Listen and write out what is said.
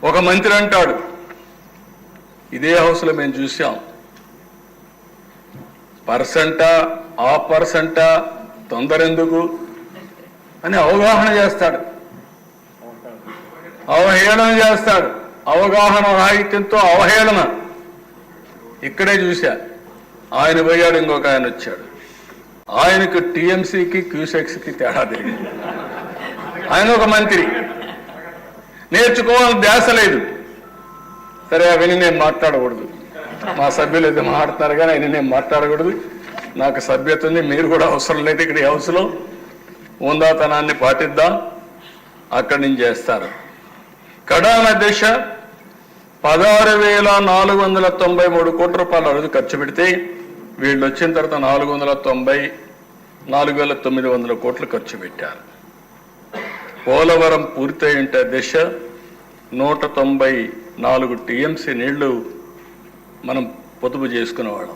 ఒక మంత్రి అంటాడు, ఇదే హౌస్లో మేము చూసాం, పర్సెంటా ఆ పర్సెంటా తొందర ఎందుకు అని అవగాహన చేస్తాడు, అవహేళన చేస్తాడు. అవగాహన రాహిత్యంతో అవహేళన ఇక్కడే చూశా. ఆయన పోయాడు, ఇంకొక ఆయన వచ్చాడు. ఆయనకు టీఎంసీకి క్యూసెక్స్కి తేడా తెలియదు. ఆయన ఒక మంత్రి, నేర్చుకోవాలని ధ్యాస లేదు. సరే అవన్నీ నేను మాట్లాడకూడదు, మా సభ్యులు అయితే మాట్లాడతారు కానీ ఆయన నేను మాట్లాడకూడదు. నాకు సభ్యత ఉంది, మీరు కూడా అవసరం లేదు. ఇక్కడ ఈ హౌస్లో ఉందాతనాన్ని పాటిద్దాం, అక్కడి నుంచి చేస్తారు. కడాన దశ 16,493 కోట్ల రూపాయలు అరుదు ఖర్చు పెడితే వీళ్ళు వచ్చిన తర్వాత 494,900 కోట్లు ఖర్చు పెట్టారు. పోలవరం పూర్తయి ఉంటే దశ 194 టీఎంసీ నీళ్లు మనం పొదుపు చేసుకునేవాళ్ళం.